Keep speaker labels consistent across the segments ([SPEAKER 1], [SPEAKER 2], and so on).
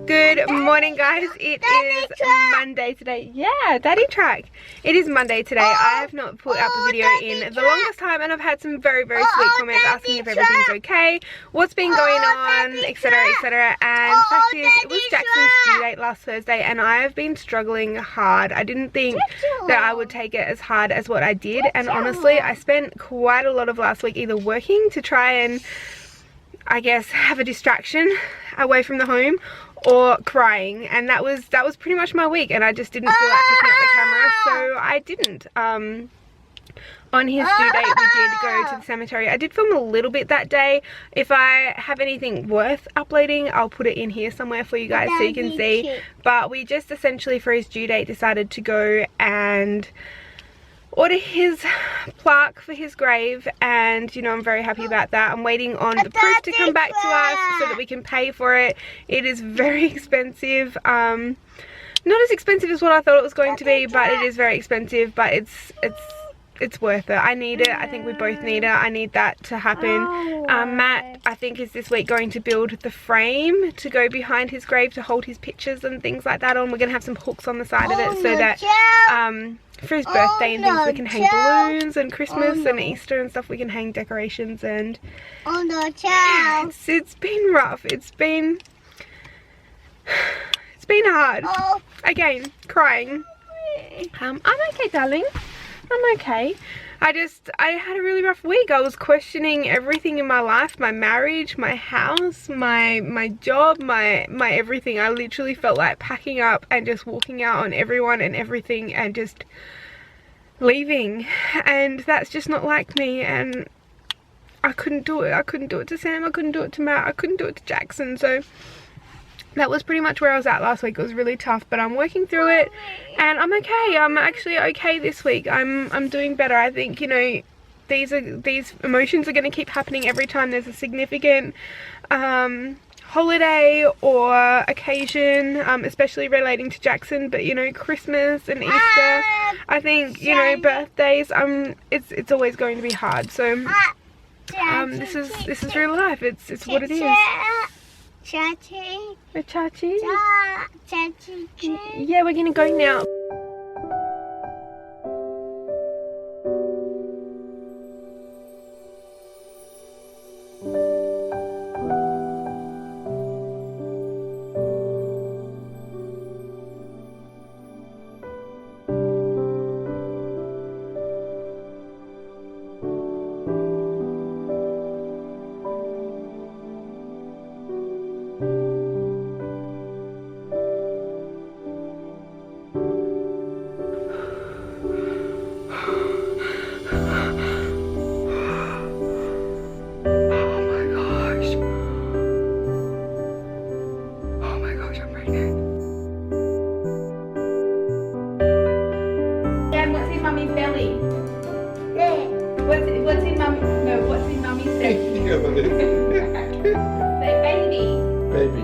[SPEAKER 1] Good morning, guys. It is Monday today. Yeah, daddy track. It is Monday today. I have not put up a video in the longest time, and I've had some very sweet comments asking if everything's okay, what's been going on, etc, etc. And the fact is, it was Jackson's due date last Thursday, and I have been struggling hard. I didn't think that I would take it as hard as what I did, and honestly, I spent quite a lot of last week either working to try and, I guess, have a distraction away from the home, or crying, and that was pretty much my week, and I just didn't feel like picking up the camera, so I didn't. On his due date, we did go to the cemetery. I did film a little bit that day. If I have anything worth uploading, I'll put it in here somewhere for you guys so you can see. But we just essentially, for his due date, decided to go and order his plaque for his grave, and you know, I'm very happy about that. I'm waiting on the proof to come back to us so that we can pay for it. It is very expensive. Not as expensive as what I thought it was going to be, but it is very expensive, but it's worth it. I need it. I think we both need it. I need that to happen. Matt, I think, is this week going to build the frame to go behind his grave to hold his pictures and things like that on. We're going to have some hooks on the side of it so that for his birthday and things we can hang balloons, and Christmas and Easter and stuff we can hang decorations, and it's been rough. It's been hard. Again, crying. I'm okay, darling. I'm okay. I had a really rough week. I was questioning everything in my life, my marriage, my house, my job, my everything. I literally felt like packing up and just walking out on everyone and everything and just leaving, and that's just not like me, and I couldn't do it. I couldn't do it to Sam, I couldn't do it to Matt, I couldn't do it to Jackson. So that was pretty much where I was at last week. It was really tough, but I'm working through it, and I'm okay. I'm actually okay this week. I'm doing better. I think, you know, these emotions are going to keep happening every time there's a significant holiday or occasion, especially relating to Jackson, but you know, Christmas and Easter, I think, you know, birthdays, it's always going to be hard. So this is real life. It's what it is. Chachi. Chachi? Chachi. Yeah, we're gonna go now. What's in Mummy's belly? Say baby.
[SPEAKER 2] Baby.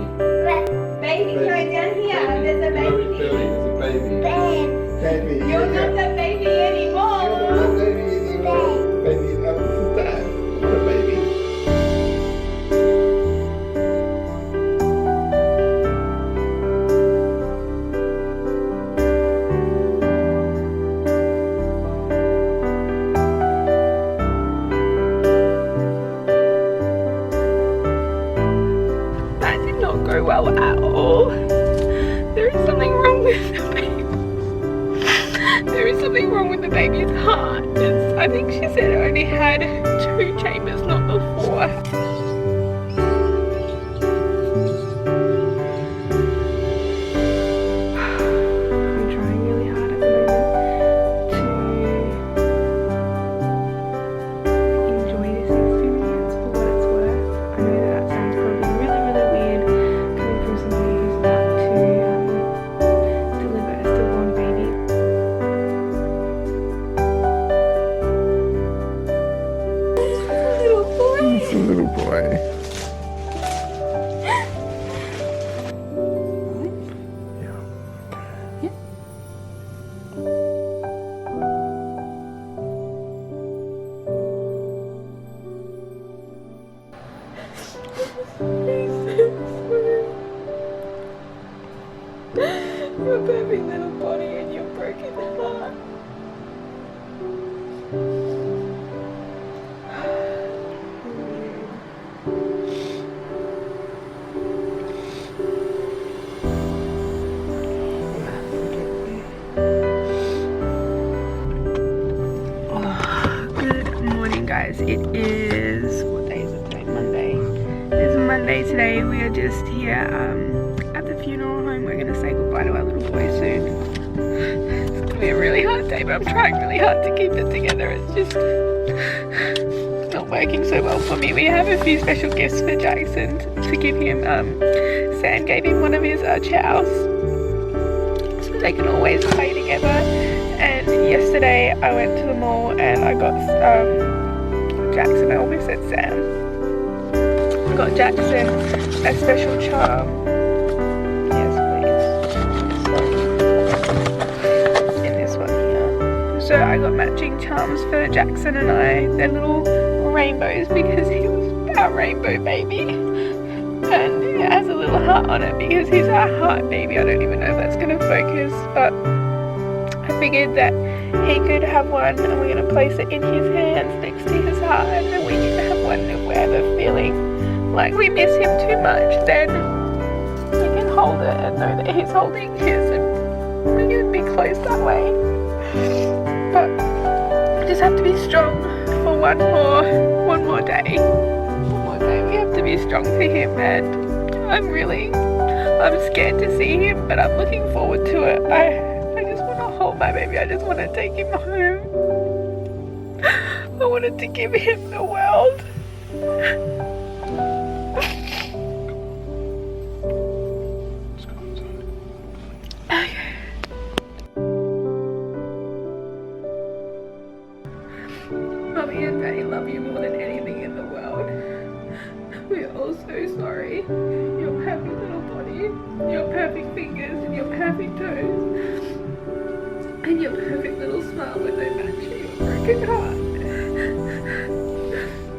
[SPEAKER 1] Baby, right down here. There's a baby.
[SPEAKER 2] There's a baby. Baby.
[SPEAKER 1] You're not the baby anymore.
[SPEAKER 2] You're not the baby anymore. Baby, I'm dad. What a baby.
[SPEAKER 1] Well at all. There is something wrong with the baby. There is something wrong with the baby's heart. I think she said it only had 2 chambers, not the 4.
[SPEAKER 2] Little boy.
[SPEAKER 1] perfect little body and your broken heart. Good morning, guys. It is, what day is it today? Monday. It's Monday today. We are just here at the funeral home. We're going to say goodbye to our little boy soon. It's going to be a really hard day, but I'm trying really hard to keep it together. It's just not working so well for me. We have a few special gifts for Jackson to give him. Sam gave him one of his chows, so they can always play together. And yesterday I went to the mall and I got Jackson, I almost said Sam. I got Jackson a special charm. Yes, please. In this one here. So I got matching charms for Jackson and I. They're little rainbows because he was our rainbow baby. And it has a little heart on it because he's our heart baby. I don't even know if that's going to focus, but I figured that he could have one and we're going to place it in his hands next to his heart, and then we can have one if we're ever feeling like we miss him too much, then we can hold it and know that he's holding his and we can be close that way. But we just have to be strong for one more day. One more day we have to be strong for him, and I'm scared to see him, but I'm looking forward to it. I just want to hold my baby. I just want to take him home. I wanted to give him the world. Okay. Mommy and Daddy love you more than anything in the world. We are all so sorry. Your perfect little body, your perfect fingers and your perfect toes, and your perfect little smile with no match to your broken heart.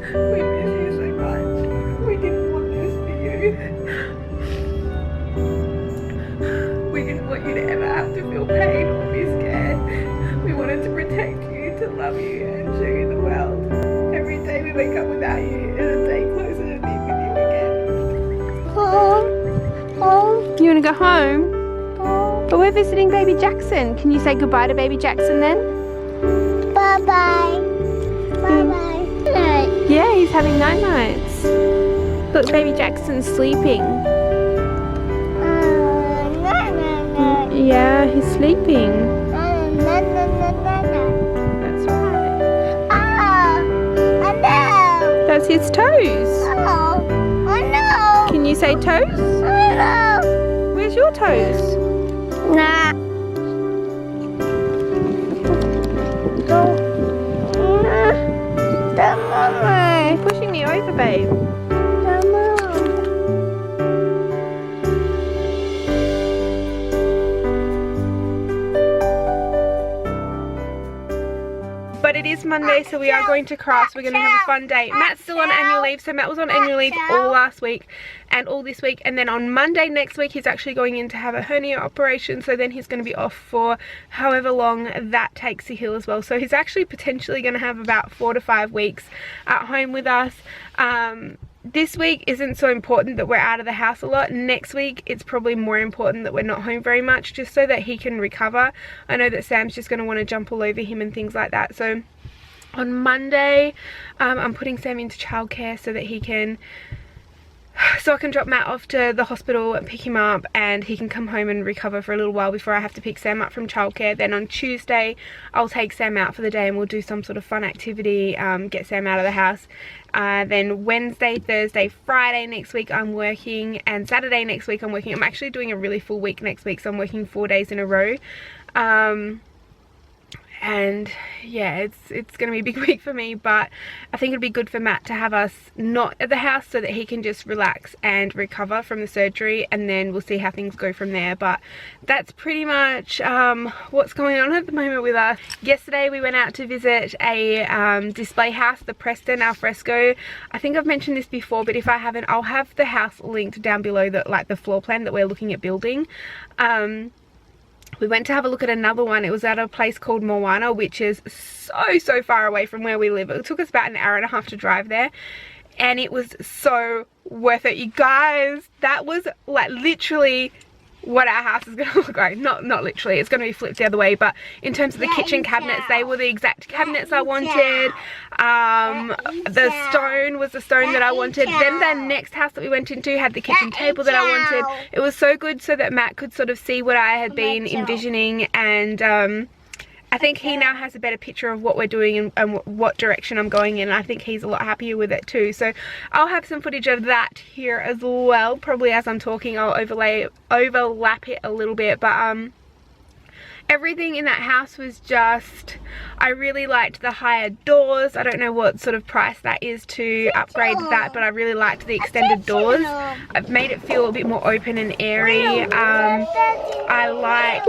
[SPEAKER 1] We miss you so much. We didn't want this for you. We didn't want you to ever have to feel pain or be scared. We wanted to protect you, to love you and show you the world. Every day we wake up without you is a day closer to being with you again. Home. You want to go home? But we're visiting baby Jackson. Can you say goodbye to baby Jackson then?
[SPEAKER 3] Bye-bye. Bye-bye. Night.
[SPEAKER 1] Yeah, he's having night nights. Look, baby Jackson's sleeping.
[SPEAKER 3] Night.
[SPEAKER 1] Yeah, he's sleeping.
[SPEAKER 3] Night.
[SPEAKER 1] That's right.
[SPEAKER 3] Oh, no.
[SPEAKER 1] That's his toes.
[SPEAKER 3] Oh, no.
[SPEAKER 1] Can you say toes?
[SPEAKER 3] No.
[SPEAKER 1] Where's your toes?
[SPEAKER 3] Nah. Go.
[SPEAKER 1] You're pushing me over, babe. But it is Monday, so we are going to crafts. We're going to have a fun day. Matt's still on annual leave, so Matt was on annual leave all last week and all this week. And then on Monday next week, he's actually going in to have a hernia operation. So then he's going to be off for however long that takes to heal as well. So he's actually potentially going to have about 4 to 5 weeks at home with us. This week isn't so important that we're out of the house a lot. Next week it's probably more important that we're not home very much, just so that he can recover. I know that Sam's just going to want to jump all over him and things like that. So on Monday I'm putting Sam into childcare so that he can I can drop Matt off to the hospital and pick him up, and he can come home and recover for a little while before I have to pick Sam up from childcare. Then on Tuesday I'll take Sam out for the day and we'll do some sort of fun activity, get Sam out of the house. Then Wednesday, Thursday, Friday next week I'm working, and Saturday next week I'm working. I'm actually doing a really full week next week, so I'm working 4 days in a row. And yeah, it's gonna be a big week for me, but I think it'd be good for Matt to have us not at the house so that he can just relax and recover from the surgery, and then we'll see how things go from there. But that's pretty much what's going on at the moment with us. Yesterday we went out to visit a display house, the Preston Alfresco. I think I've mentioned this before, but if I haven't, I'll have the house linked down below, the floor plan that we're looking at building. we went to have a look at another one. It was at a place called Moana, which is so far away from where we live. It took us about an hour and a half to drive there, and it was so worth it, you guys. That was like literally what our house is going to look like. Not literally, it's going to be flipped the other way, but in terms of the kitchen cabinets, they were the exact cabinets I wanted. The stone was the stone that I wanted. Then the next house that we went into had the kitchen table that I wanted. It was so good so that Matt could sort of see what I had been envisioning, and I think he now has a better picture of what we're doing and what direction I'm going in. I think he's a lot happier with it too. So I'll have some footage of that here as well. Probably as I'm talking, I'll overlap it a little bit. But everything in that house was just, I really liked the higher doors. I don't know what sort of price that is to upgrade that, but I really liked the extended doors. I've made it feel a bit more open and airy. I liked,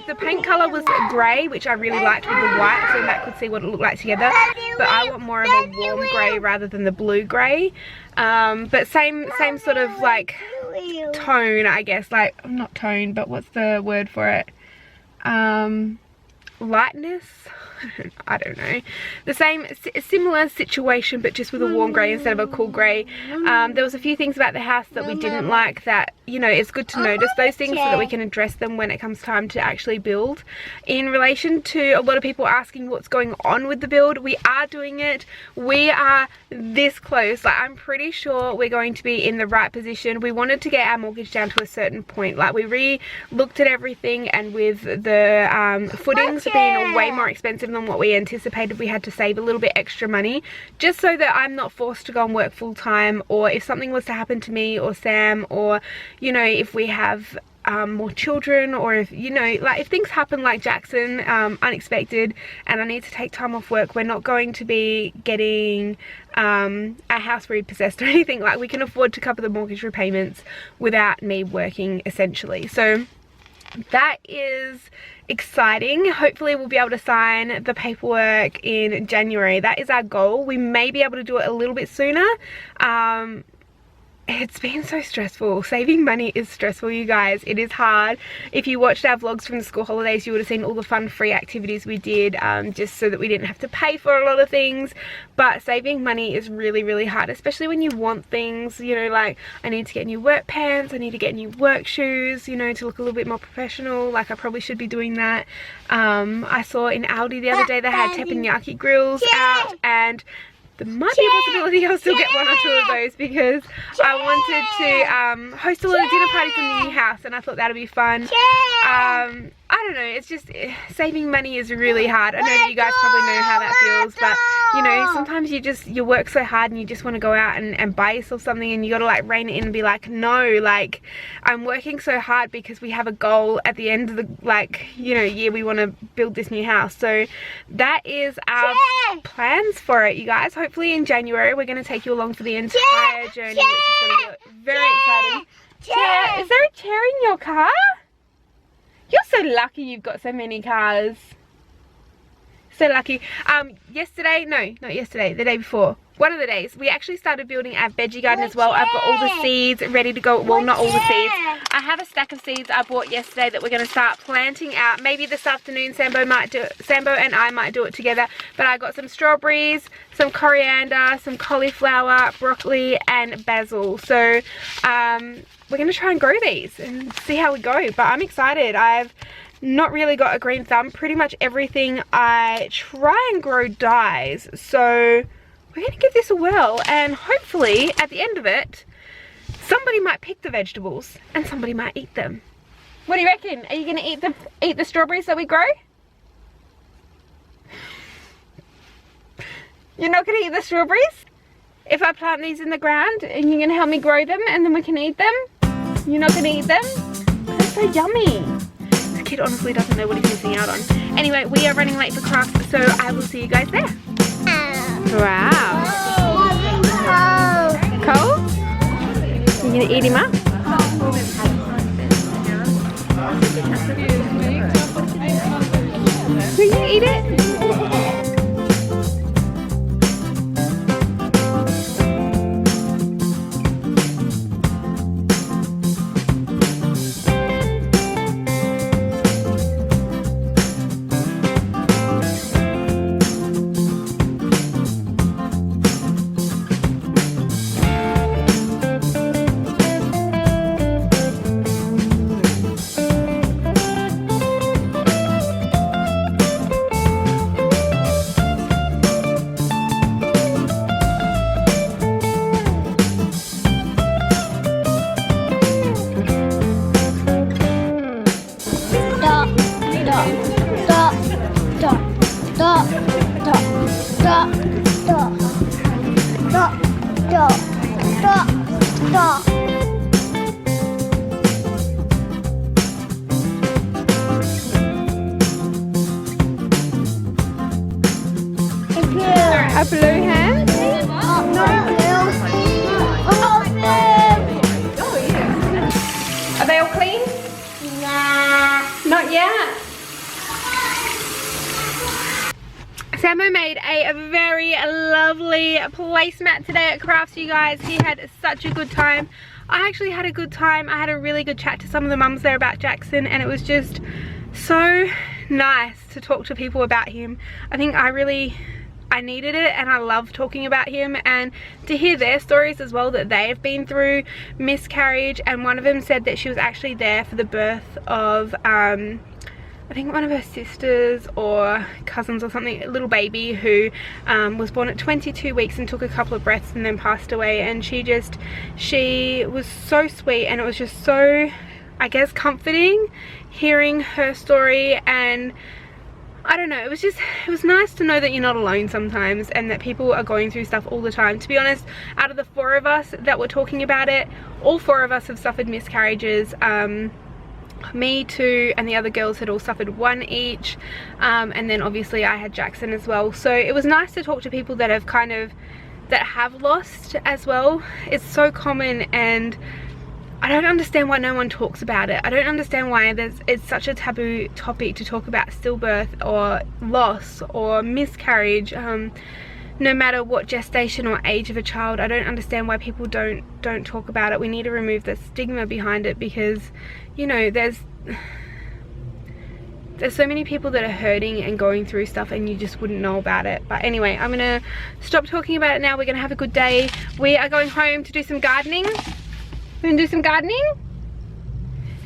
[SPEAKER 1] the paint colour was grey, which I really liked with the white, so Matt could see what it looked like together. But I want more of a warm grey rather than the blue grey. But same sort of like tone, I guess. Like, not tone, but what's the word for it? Lightness. I don't know. The same, similar situation, but just with a warm grey instead of a cool grey. There was a few things about the house that we didn't like that, you know, it's good to notice those things so that we can address them when it comes time to actually build. In relation to a lot of people asking what's going on with the build, we are doing it. We are this close. Like, I'm pretty sure we're going to be in the right position. We wanted to get our mortgage down to a certain point. Like, we re-looked at everything, and with the footings being way more expensive than what we anticipated, we had to save a little bit extra money just so that I'm not forced to go and work full time, or if something was to happen to me or Sam, or, you know, if we have more children, or if, you know, like if things happen like Jackson, unexpected, and I need to take time off work, we're not going to be getting our house repossessed or anything. Like, we can afford to cover the mortgage repayments without me working, essentially. So that is exciting. Hopefully we'll be able to sign the paperwork in January. That is our goal. We may be able to do it a little bit sooner. It's been so stressful. Saving money is stressful, you guys. It is hard. If you watched our vlogs from the school holidays, you would have seen all the fun free activities we did, just so that we didn't have to pay for a lot of things. But saving money is really hard, especially when you want things, you know, like I need to get new work pants, I need to get new work shoes, you know, to look a little bit more professional. Like, I probably should be doing that. I saw in Aldi the other day they had teppanyaki grills out, and there might be a possibility I'll still get one or two of those, because I wanted to host a lot of dinner parties in the new house, and I thought that'd be fun. I don't know, it's just, saving money is really hard. I know that you guys probably know how that feels, but you know, sometimes you work so hard and you just want to go out and buy yourself something, and you gotta like rein it in and be like, no, like, I'm working so hard because we have a goal at the end of the, like, you know, year. We want to build this new house. So that is our plans for it, you guys. Hopefully in January we're going to take you along for the entire journey, which is going to be very exciting. Chair. Is there a chair in your car? You're so lucky you've got so many cars. So lucky. Yesterday, no, not yesterday, the day before, one of the days, we actually started building our veggie garden as well. I've got all the seeds ready to go. Well, not all the seeds. I have a stack of seeds I bought yesterday that we're going to start planting out. Maybe this afternoon Sambo and I might do it together. But I got some strawberries, some coriander, some cauliflower, broccoli and basil. So we're going to try and grow these and see how we go. But I'm excited. I've not really got a green thumb. Pretty much everything I try and grow dies. So we're going to give this a whirl, and hopefully at the end of it, somebody might pick the vegetables and somebody might eat them. What do you reckon? Are you going to eat the strawberries that we grow? You're not going to eat the strawberries? If I plant these in the ground and you're going to help me grow them and then we can eat them? You're not going to eat them? They're so yummy. This kid honestly doesn't know what he's missing out on. Anyway, we are running late for class, so I will see you guys there. Wow. Cole? You gonna eat him up? Will you eat it? a very lovely placemat today at Crafts, you guys. He had such a good time. I actually had a good time. I had a really good chat to some of the mums there about Jackson, and it was just so nice to talk to people about him. I think I needed it, and I love talking about him and to hear their stories as well, that they have been through miscarriage. And one of them said that she was actually there for the birth of I think one of her sisters or cousins or something, a little baby who was born at 22 weeks and took a couple of breaths and then passed away. And she was so sweet, and it was just so, I guess, comforting hearing her story. And I don't know, it was nice to know that you're not alone sometimes, and that people are going through stuff all the time. To be honest, out of the 4 of us that were talking about it, all 4 of us have suffered miscarriages. Me too, and the other girls had all suffered 1 each, and then obviously I had Jackson as well. So it was nice to talk to people that have lost as well. It's so common, and I don't understand why no one talks about it. I don't understand why it's such a taboo topic to talk about stillbirth or loss or miscarriage, no matter what gestation or age of a child. I don't understand why people don't talk about it. We need to remove the stigma behind it, because, you know, there's so many people that are hurting and going through stuff, and you just wouldn't know about it. But anyway, I'm gonna stop talking about it now. We're gonna have a good day. We are going home to do some gardening. We're gonna do some gardening.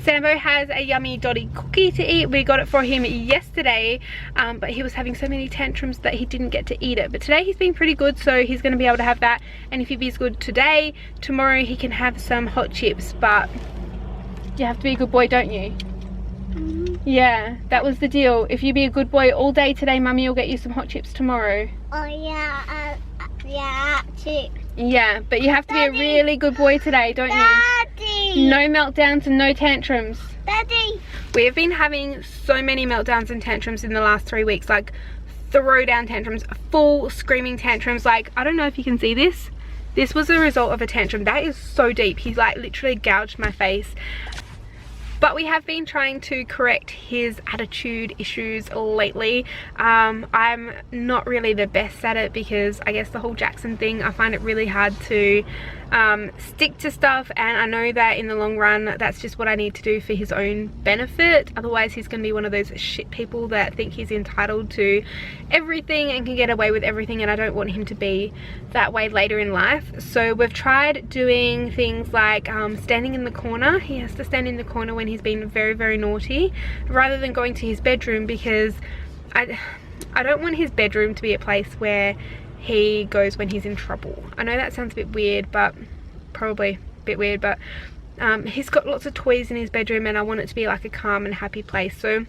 [SPEAKER 1] Sambo has a yummy Dotty cookie to eat. We got it for him yesterday, but he was having so many tantrums that he didn't get to eat it. But today he's been pretty good, so he's going to be able to have that. And if he is good today, tomorrow he can have some hot chips. But you have to be a good boy, don't you? Mm-hmm. Yeah, that was the deal. If you be a good boy all day today, Mummy will get you some hot chips tomorrow.
[SPEAKER 3] Oh yeah, yeah, chips.
[SPEAKER 1] Yeah, but you have to be a really good boy today, don't you?
[SPEAKER 3] Daddy!
[SPEAKER 1] No meltdowns and no tantrums.
[SPEAKER 3] Daddy!
[SPEAKER 1] We have been having so many meltdowns and tantrums in the last 3 weeks, like throw down tantrums, full screaming tantrums. Like, I don't know if you can see this. This was a result of a tantrum. That is so deep. He's like literally gouged my face. But we have been trying to correct his attitude issues lately. I'm not really the best at it, because I guess the whole Jackson thing, I find it really hard to stick to stuff, and I know that in the long run that's just what I need to do for his own benefit. Otherwise he's going to be one of those shit people that think he's entitled to everything and can get away with everything, and I don't want him to be that way later in life. So we've tried doing things like standing in the corner. He has to stand in the corner when he's been very, very naughty, rather than going to his bedroom, because I don't want his bedroom to be a place where he goes when he's in trouble. I know that sounds a bit weird, but probably a bit weird, but he's got lots of toys in his bedroom, and I want it to be like a calm and happy place. So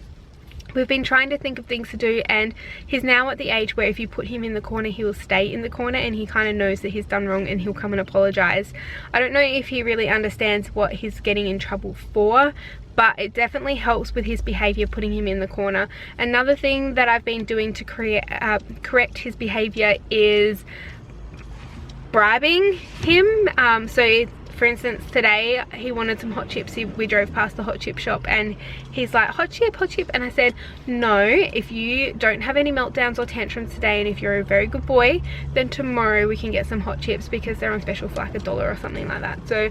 [SPEAKER 1] we've been trying to think of things to do, and he's now at the age where if you put him in the corner, he will stay in the corner, and he kind of knows that he's done wrong, and he'll come and apologize. I don't know if he really understands what he's getting in trouble for, but it definitely helps with his behavior putting him in the corner. Another thing that I've been doing to correct his behavior is bribing him. So for instance, today he wanted some hot chips. We drove past the hot chip shop, and he's like, hot chip, hot chip. And I said, no, if you don't have any meltdowns or tantrums today, and if you're a very good boy, then tomorrow we can get some hot chips, because they're on special for like $1 or something like that. So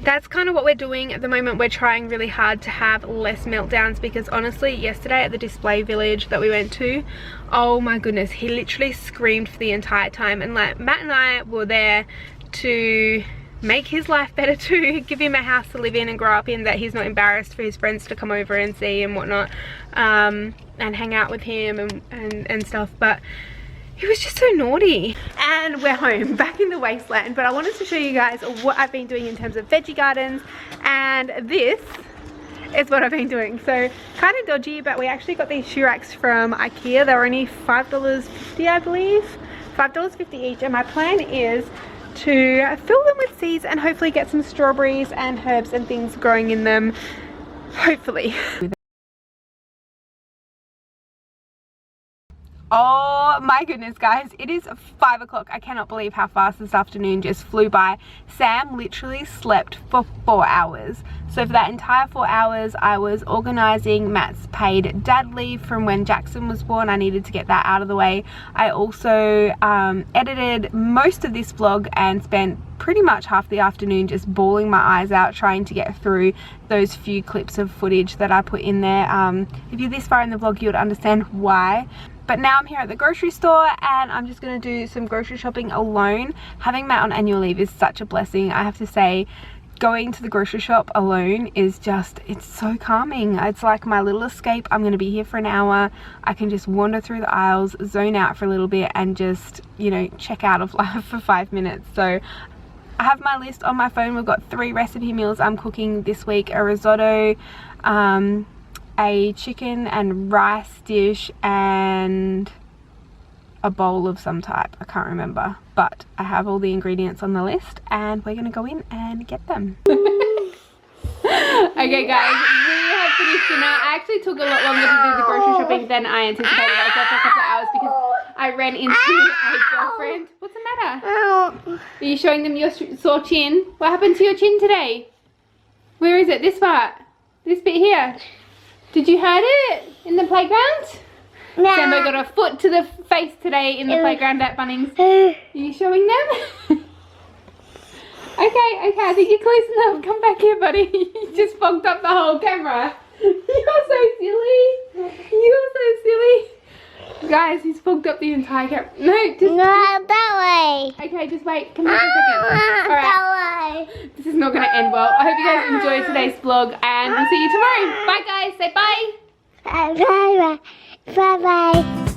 [SPEAKER 1] that's kind of what we're doing at the moment. We're trying really hard to have less meltdowns, because honestly yesterday at the display village that we went to, oh my goodness, he literally screamed for the entire time. And like, Matt and I were there to make his life better too, give him a house to live in and grow up in, that he's not embarrassed for his friends to come over and see and whatnot, and hang out with him and stuff. But he was just so naughty. And we're home, back in the wasteland. But I wanted to show you guys what I've been doing in terms of veggie gardens, and this is what I've been doing. So kind of dodgy, but we actually got these shoe racks from IKEA. They're only $5.50, I believe, $5.50 each, and my plan is to fill them with seeds and hopefully get some strawberries and herbs and things growing in them, hopefully. Oh my goodness, guys, it is 5 o'clock. I cannot believe how fast this afternoon just flew by. Sam literally slept for 4 hours. So for that entire 4 hours, I was organizing Matt's paid dad leave from when Jackson was born. I needed to get that out of the way. I also edited most of this vlog and spent pretty much half the afternoon just bawling my eyes out trying to get through those few clips of footage that I put in there. If you're this far in the vlog, you would understand why. But now I'm here at the grocery store and I'm just going to do some grocery shopping alone. Having Matt on annual leave is such a blessing. I have to say, going to the grocery shop alone is just, it's so calming. It's like my little escape. I'm going to be here for an hour. I can just wander through the aisles, zone out for a little bit and just, you know, check out of life for 5 minutes. So I have my list on my phone. We've got 3 recipe meals I'm cooking this week. A risotto, a chicken and rice dish, and a bowl of some type. I can't remember, but I have all the ingredients on the list and we're gonna go in and get them. Okay guys, we have finished dinner. I actually took a lot longer to do the grocery shopping than I anticipated. I was there for a couple of hours because I ran into a girlfriend. What's the matter? Are you showing them your sore chin? What happened to your chin today? Where is it? This part? This bit here? Did you hurt it in the playground? No. Sambo got a foot to the face today in the playground at Bunnings. Are you showing them? Okay, I think you're close enough. Come back here, buddy. You just fogged up the whole camera. You're so silly. You're so silly. Guys, he's fogged up the entire camera. No, just... No,
[SPEAKER 3] that way.
[SPEAKER 1] Okay, just wait. Come back for a second. Alright.
[SPEAKER 3] That way.
[SPEAKER 1] This is not going to end well. I hope you guys enjoyed today's vlog and we'll see you tomorrow. Bye, guys. Say bye.
[SPEAKER 3] Bye. Bye. Bye. Bye.